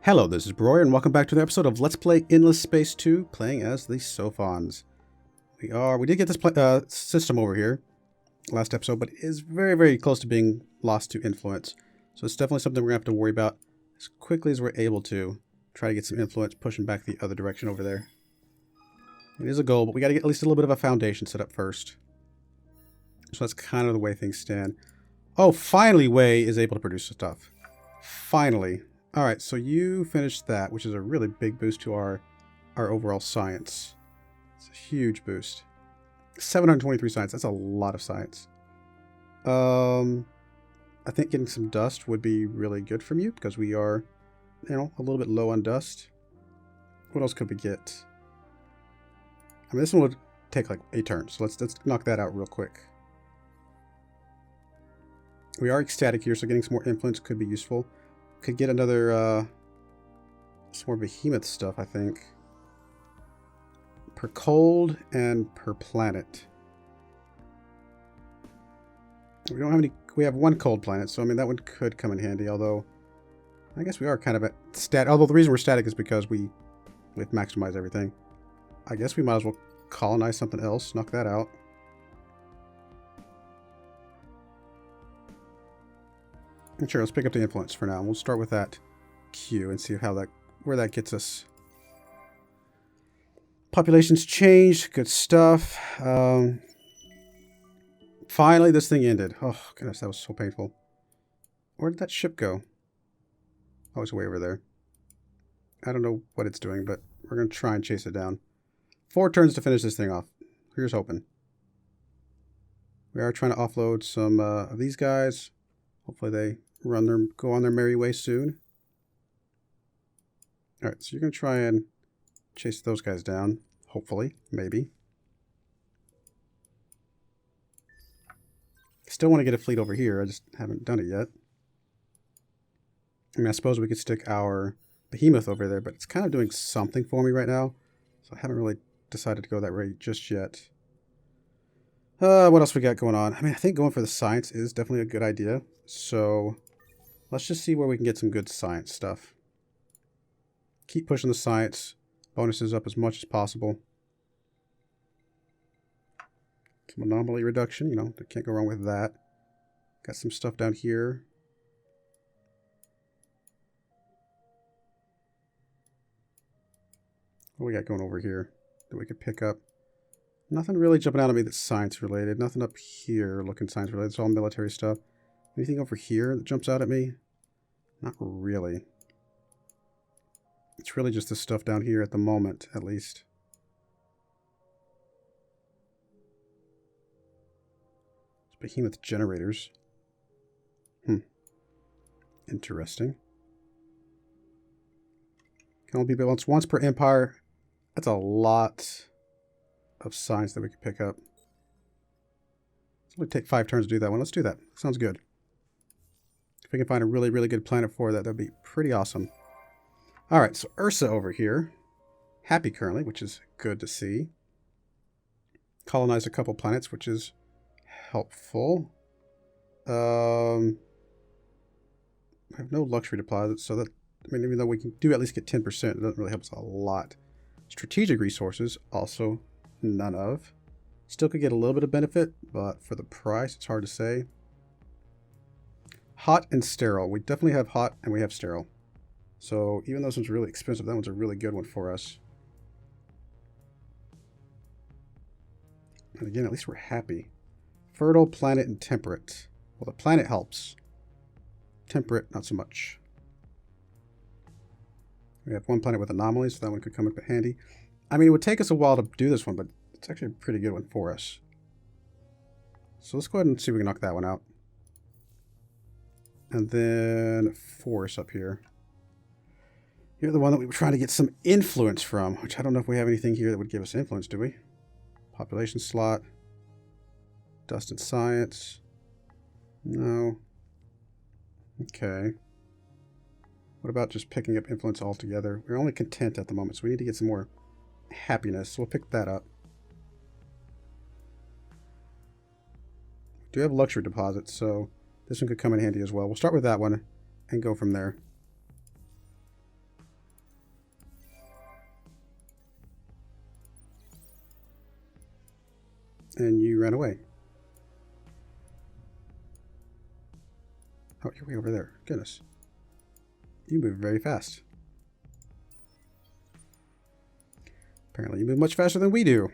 Hello, this is Broyar, and welcome back to the episode of Let's Play Endless Space 2, playing as the Sophons. We did get this system over here last episode, but it is very, very close to being lost to influence. So it's definitely something we're going to have to worry about as quickly as we're able to. Try to get some influence pushing back the other direction over there. It is a goal, but we got to get at least a little bit of a foundation set up first. So that's kind of the way things stand. Oh, finally Way is able to produce stuff. Finally. Alright, so you finished that, which is a really big boost to our overall science. It's a huge boost. 723 science, that's a lot of science. I think getting some dust would be really good from you, because we are, a little bit low on dust. What else could we get? I mean, this one would take like a turn, so let's knock that out real quick. We are ecstatic here, so getting some more influence could be useful. Could get another, some more behemoth stuff, I think. Per cold and per planet. We don't have any, we have one cold planet, so I mean that one could come in handy, although I guess we are kind of at static. Although the reason we're static is because we've maximized everything. I guess we might as well colonize something else, knock that out. Sure, let's pick up the influence for now. We'll start with that Q and see where that gets us. Population's changed. Good stuff. Finally, this thing ended. Oh, goodness, that was so painful. Where did that ship go? Oh, it's way over there. I don't know what it's doing, but we're going to try and chase it down. 4 turns to finish this thing off. Here's hoping. We are trying to offload some of these guys. Hopefully they go on their merry way soon. Alright, so you're going to try and chase those guys down. Hopefully. Maybe. Still want to get a fleet over here. I just haven't done it yet. I mean, I suppose we could stick our behemoth over there, but it's kind of doing something for me right now. So I haven't really decided to go that way just yet. What else we got going on? I mean, I think going for the science is definitely a good idea. So let's just see where we can get some good science stuff. Keep pushing the science bonuses up as much as possible. Some anomaly reduction, can't go wrong with that. Got some stuff down here. What do we got going over here that we could pick up? Nothing really jumping out at me that's science related. Nothing up here looking science related. It's all military stuff. Anything over here that jumps out at me? Not really. It's really just this stuff down here at the moment, at least. It's behemoth generators. Interesting. Can only be built once per empire. That's a lot of science that we could pick up. It's only take 5 turns to do that one. Let's do that. Sounds good. If we can find a really, really good planet for that, that'd be pretty awesome. Alright, so Ursa over here. Happy currently, which is good to see. Colonized a couple planets, which is helpful. I have no luxury deposits, so that, I mean, even though we can do at least get 10%, it doesn't really help us a lot. Strategic resources, also none of. Still could get a little bit of benefit, but for the price, it's hard to say. Hot and sterile. We definitely have hot and we have sterile. So even though this one's really expensive, that one's a really good one for us. And again, at least we're happy. Fertile, planet, and temperate. Well, the planet helps. Temperate, not so much. We have one planet with anomalies, so that one could come up handy. I mean, it would take us a while to do this one, but it's actually a pretty good one for us. So let's go ahead and see if we can knock that one out. And then force up here. You're the one that we were trying to get some influence from, which I don't know if we have anything here that would give us influence, do we? Population slot. Dust and science. No. Okay. What about just picking up influence altogether? We're only content at the moment, so we need to get some more happiness. So we'll pick that up. We do have luxury deposits, so this one could come in handy as well. We'll start with that one and go from there. And you ran away. Oh, you're way over there. Goodness. You move very fast. Apparently you move much faster than we do.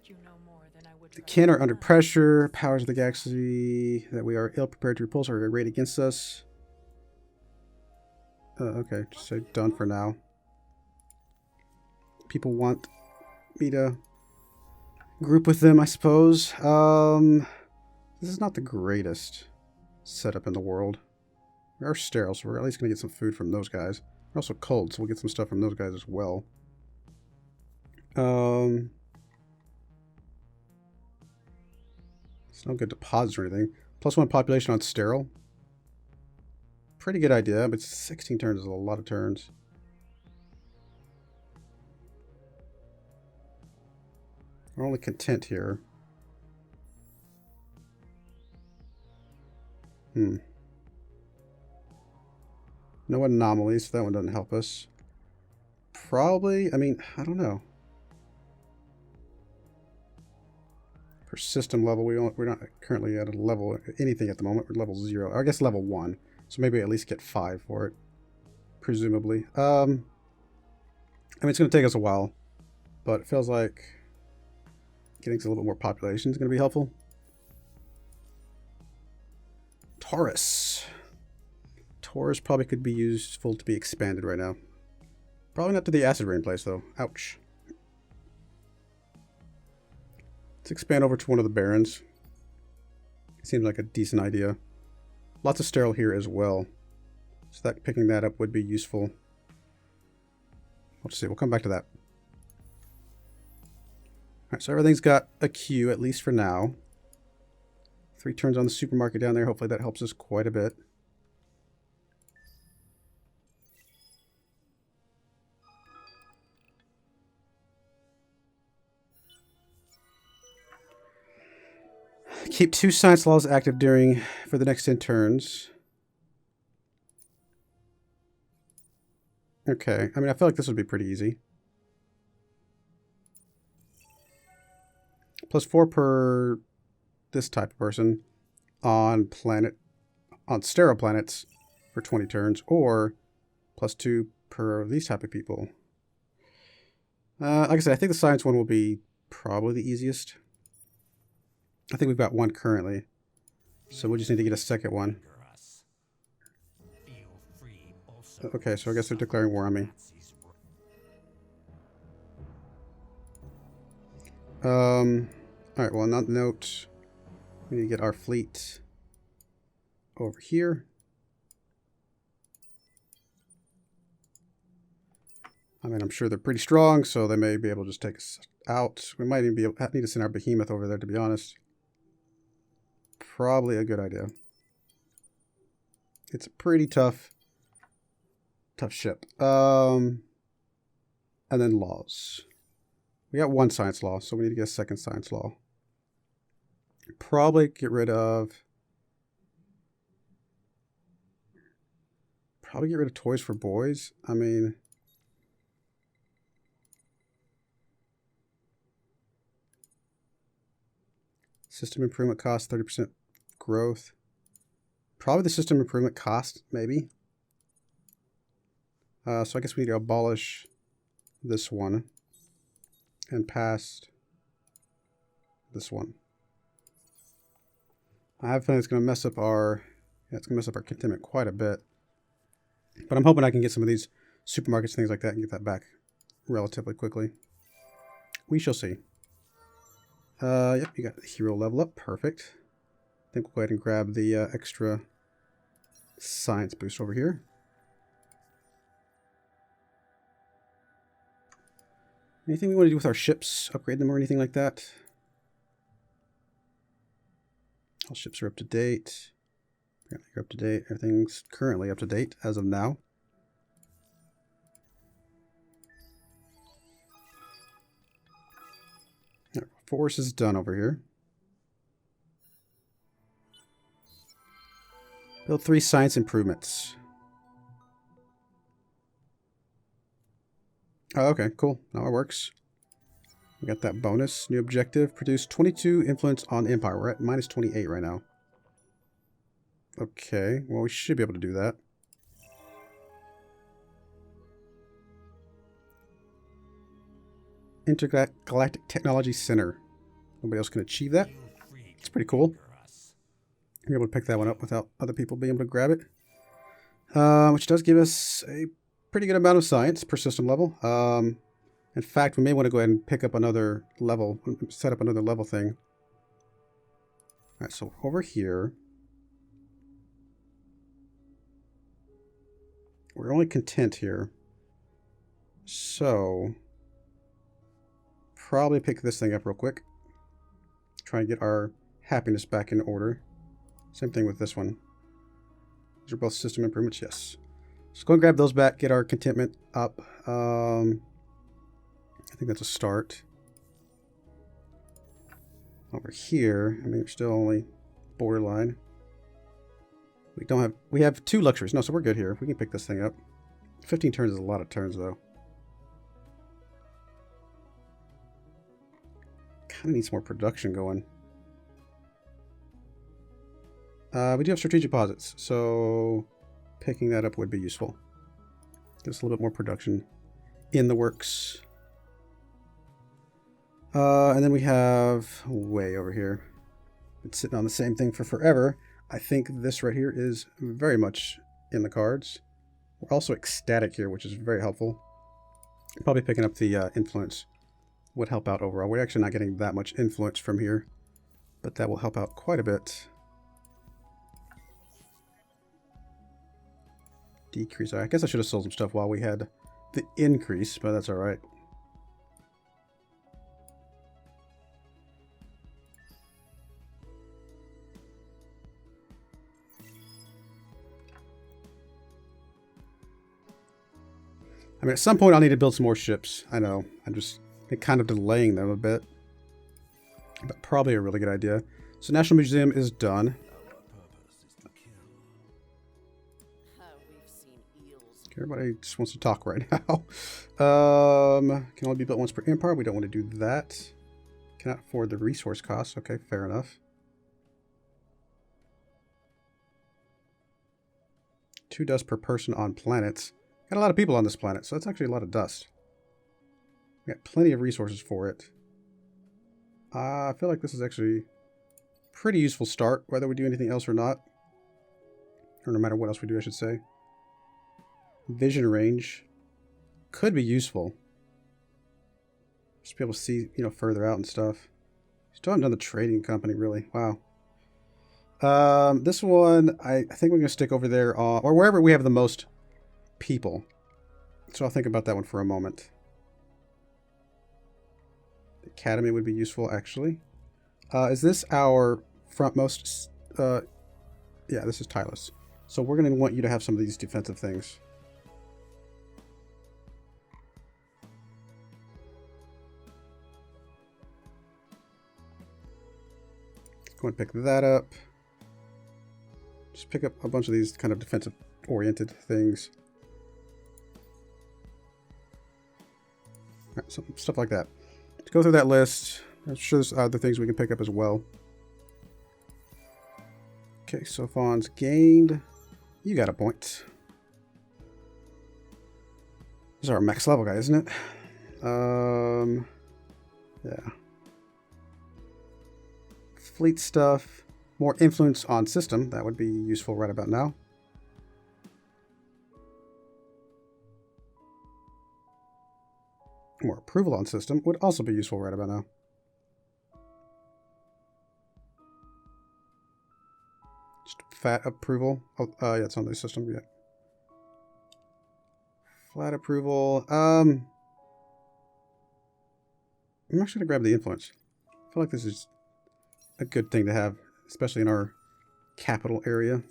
You no more than I would. The kin are under pressure. Powers of the galaxy that we are ill prepared to repulse are arrayed against us. Okay, just say done for now. People want me to group with them, I suppose. This is not the greatest setup in the world. We are sterile, so we're at least going to get some food from those guys. We're also cold, so we'll get some stuff from those guys as well. It's no good deposits or anything. +1 population on sterile. Pretty good idea, but 16 turns is a lot of turns. We're only content here. No anomalies, so that one doesn't help us. Probably, I mean, I don't know. Per system level, we're not currently at a level anything at the moment. We're level 0. Or I guess level 1. So maybe at least get 5 for it. Presumably. I mean, it's going to take us a while. But it feels like getting a little bit more population is going to be helpful. Taurus. Taurus probably could be useful to be expanded right now. Probably not to the acid rain place, though. Ouch. Let's expand over to one of the barons. Seems like a decent idea. Lots of sterile here as well. So that picking that up would be useful. Let's see, we'll come back to that. Alright, so everything's got a queue, at least for now. 3 turns on the supermarket down there. Hopefully that helps us quite a bit. Keep 2 science laws active for the next 10 turns. Okay, I mean, I feel like this would be pretty easy. +4 per this type of person on sterile planets for 20 turns, or +2 per these type of people. Like I said, I think the science one will be probably the easiest. I think we've got one currently, so we just need to get a second one. Okay, so I guess they're declaring war on me. Alright, well, on that note, we need to get our fleet over here. I mean, I'm sure they're pretty strong, so they may be able to just take us out. We might even need to send our behemoth over there, to be honest. Probably a good idea. It's a pretty tough ship. And then laws. We got 1 science law, so we need to get a 2nd science law. Probably get rid of toys for boys. I mean, system improvement cost 30% growth. Probably the system improvement cost, maybe. So I guess we need to abolish this one and pass this one. I have a feeling it's going to mess up our contentment quite a bit. But I'm hoping I can get some of these supermarkets and things like that and get that back relatively quickly. We shall see. Yep, you got the hero level up. Perfect. I think we'll go ahead and grab the extra science boost over here. Anything we want to do with our ships? Upgrade them or anything like that? All ships are up to date. Apparently you're up to date. Everything's currently up to date as of now. Force is done over here. Build 3 science improvements. Oh, okay, cool. Now it works. We got that bonus. New objective. Produce 22 influence on Empire. We're at minus 28 right now. Okay, well, we should be able to do that. Intergalactic Technology Center. Nobody else can achieve that. It's pretty cool. You're able to pick that one up without other people being able to grab it. Which does give us a pretty good amount of science per system level. In fact, we may want to go ahead and pick up another level, set up another level thing. Alright, so over here, we're only content here. So, probably pick this thing up real quick. Try and get our happiness back in order. Same thing with this one. These are both system improvements, yes. So go and grab those back, get our contentment up. I think that's a start. Over here, I mean, we're still only borderline. We have 2 luxuries. No, so we're good here. We can pick this thing up. 15 turns is a lot of turns, though. Kind of need some more production going. We do have strategic deposits, so picking that up would be useful. Give us a little bit more production in the works. And then we have way over here. It's sitting on the same thing for forever. I think this right here is very much in the cards. We're also ecstatic here, which is very helpful. Probably picking up the influence would help out overall. We're actually not getting that much influence from here, but that will help out quite a bit. Decrease. I guess I should have sold some stuff while we had the increase, but that's all right. I mean, at some point I'll need to build some more ships. I know. I'm just kind of delaying them a bit. But probably a really good idea. So National Museum is done. Everybody just wants to talk right now. Can only be built once per empire. We don't want to do that. Cannot afford the resource costs. Okay, fair enough. 2 dust per person on planets. Got a lot of people on this planet, so that's actually a lot of dust. We got plenty of resources for it. I feel like this is actually a pretty useful start, whether we do anything else or not. Or no matter what else we do, I should say. Vision range could be useful. Just be able to see, you know, further out and stuff. Still haven't done the trading company, really. Wow. This one, I think we're going to stick over there, or wherever we have the most people. So I'll think about that one for a moment. The academy would be useful, actually. Is this our frontmost? Yeah, this is Tylus. So we're going to want you to have some of these defensive things. Go and pick that up. Just pick up a bunch of these kind of defensive oriented things. All right, so stuff like that. To go through that list, I'm sure there's other things we can pick up as well. Okay, Sophon's gained. You got a point. This is our max level guy, isn't it? Yeah. Fleet stuff. More influence on system. That would be useful right about now. More approval on system would also be useful right about now. Just fat approval. Oh, yeah, it's on the system. Yeah. Flat approval. I'm actually gonna grab the influence. I feel like this is a good thing to have, especially in our capital area.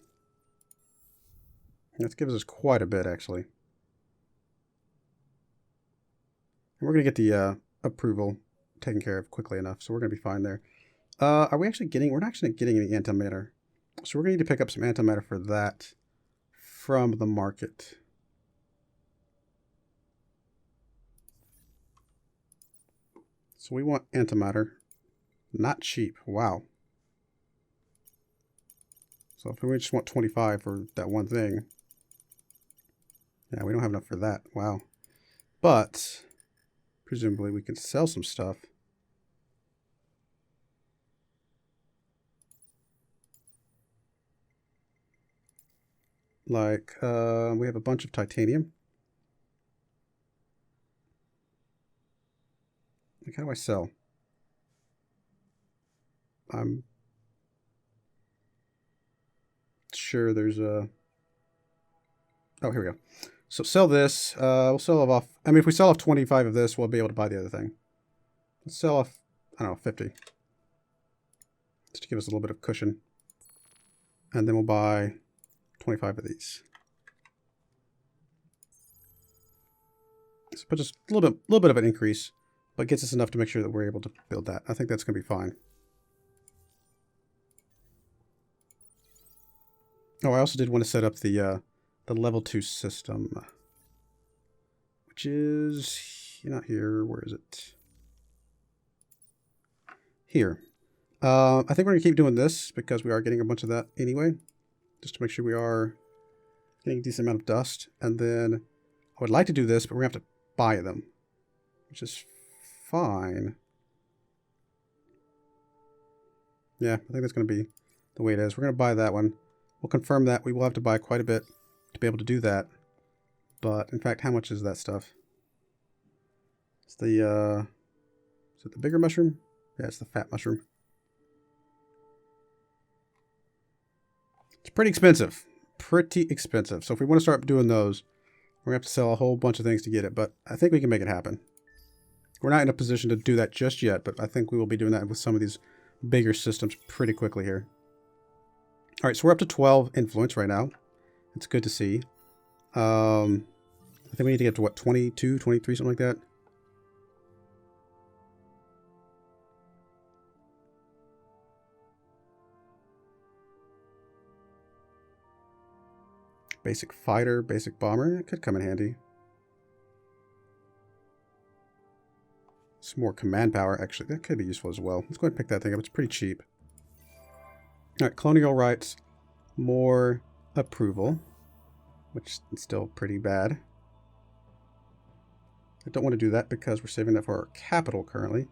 That gives us quite a bit, actually. And we're going to get the approval taken care of quickly enough, so we're going to be fine there. Are we actually getting... We're not actually getting any antimatter. So we're going to need to pick up some antimatter for that from the market. So we want antimatter. Not cheap. Wow. So if we just want 25 for that one thing. Yeah, we don't have enough for that. Wow. But presumably we can sell some stuff. Like, we have a bunch of titanium. Like, how do I sell? I'm sure there's a... Oh, here we go. So sell this. We'll sell off... I mean, if we sell off 25 of this, we'll be able to buy the other thing. Let's sell off, I don't know, 50. Just to give us a little bit of cushion. And then we'll buy 25 of these. So just a little bit of an increase, but gets us enough to make sure that we're able to build that. I think that's going to be fine. Oh, I also did want to set up the level 2 system, which is not here. Where is it? Here. I think we're going to keep doing this because we are getting a bunch of that anyway, just to make sure we are getting a decent amount of dust. And then I would like to do this, but we're going to have to buy them, which is fine. Yeah, I think that's going to be the way it is. We're going to buy that one. We'll confirm that we will have to buy quite a bit to be able to do that. But in fact, how much is that stuff? It's the is it the bigger mushroom? Yeah, it's the fat mushroom. It's pretty expensive. Pretty expensive. So if we want to start doing those, we're going to have to sell a whole bunch of things to get it. But I think we can make it happen. We're not in a position to do that just yet, but I think we will be doing that with some of these bigger systems pretty quickly here. All right, so we're up to 12 influence right now. It's good to see. I think we need to get to, what, 22, 23, something like that? Basic fighter, basic bomber. It could come in handy. Some more command power, actually. That could be useful as well. Let's go ahead and pick that thing up. It's pretty cheap. All right, colonial rights. More approval, which is still pretty bad. I don't want to do that because we're saving that for our capital currently.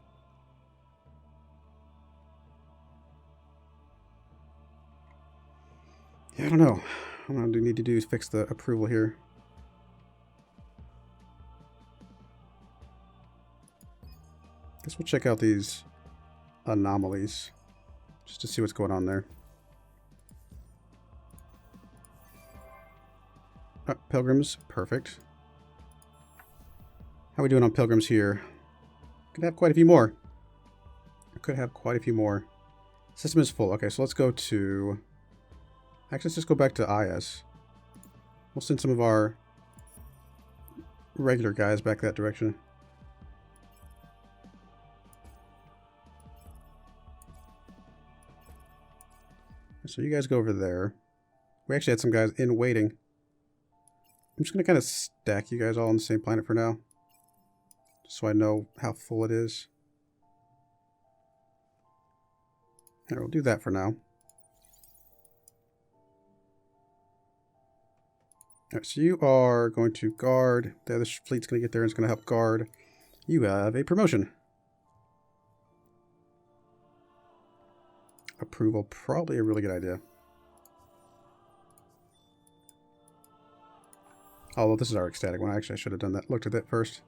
Yeah, I don't know. What I need to do is fix the approval here. Guess we'll check out these anomalies just to see what's going on there. Pilgrims, perfect. How are we doing on pilgrims here? Could have quite a few more. Could have quite a few more. System is full. Okay, so let's go to... Actually, let's just go back to IS. We'll send some of our regular guys back that direction. So you guys go over there. We actually had some guys in waiting. I'm just going to kind of stack you guys all on the same planet for now. Just so I know how full it is. Alright, we'll do that for now. Alright, so you are going to guard. The other fleet's going to get there and it's going to help guard. You have a promotion. Approval, probably a really good idea. Although this is our ecstatic one. Actually, I should have done that. Looked at that first.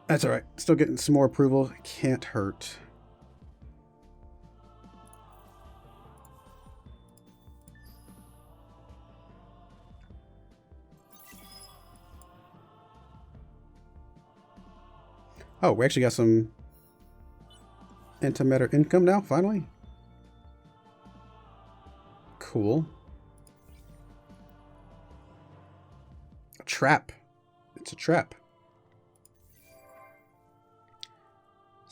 That's alright. Still getting some more approval. Can't hurt. Oh, we actually got some antimatter income now, finally. Cool. A trap. It's a trap.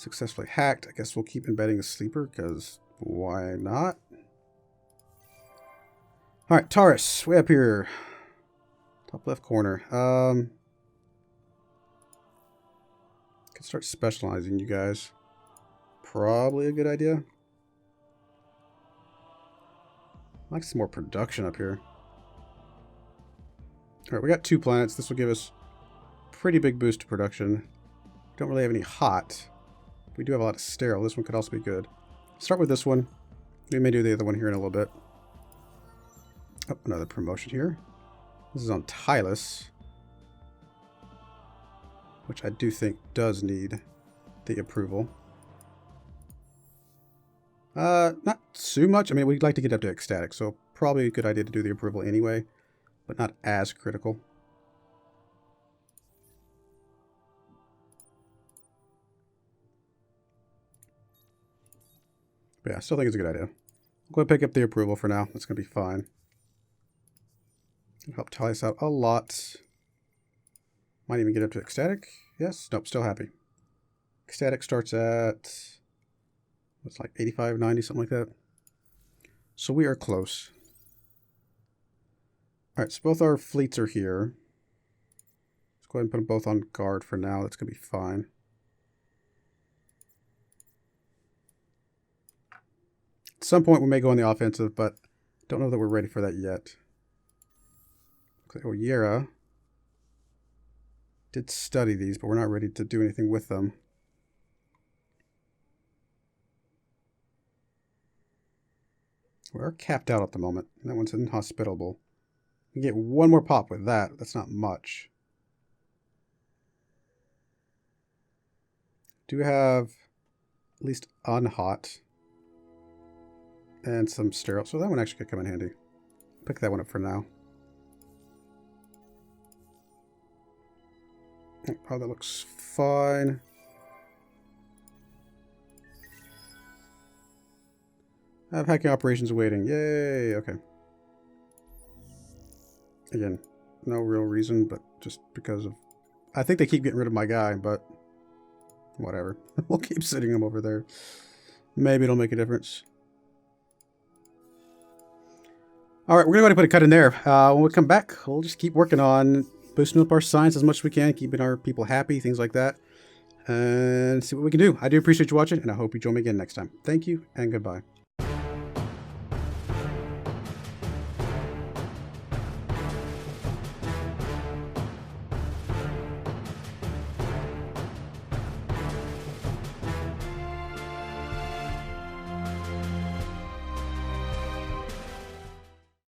Successfully hacked. I guess we'll keep embedding a sleeper, because why not? Alright, Taurus, way up here. Top left corner. Can start specializing you guys. Probably a good idea. I'd like some more production up here. Alright, we got 2 planets. This will give us a pretty big boost to production. Don't really have any hot. We do have a lot of sterile. This one could also be good. Start with this one. We may do the other one here in a little bit. Oh, another promotion here. This is on Tylus, which I do think does need the approval. Not too much. I mean, we'd like to get up to ecstatic, so probably a good idea to do the approval anyway, but not as critical. But yeah, I still think it's a good idea. I'll go ahead and pick up the approval for now. That's going to be fine. It'll help Tylus out a lot. Might even get up to ecstatic. Yes. Nope. Still happy. Ecstatic starts at, what's like 85, 90, something like that. So we are close. Alright, so both our fleets are here. Let's go ahead and put them both on guard for now. That's going to be fine. At some point we may go on the offensive, but don't know that we're ready for that yet. Okay, Yera did study these, but we're not ready to do anything with them. We're capped out at the moment. That one's inhospitable. You get one more pop with that. That's not much. Do have at least unhot and some sterile. So that one actually could come in handy. Pick that one up for now. Oh, that looks fine. I have hacking operations waiting. Yay! Okay. Again, no real reason, but just because of... I think they keep getting rid of my guy, but... whatever. We'll keep sitting him over there. Maybe it'll make a difference. Alright, we're going to put a cut in there. When we come back, we'll just keep working on boosting up our science as much as we can, keeping our people happy, things like that, and see what we can do. I do appreciate you watching, and I hope you join me again next time. Thank you, and goodbye.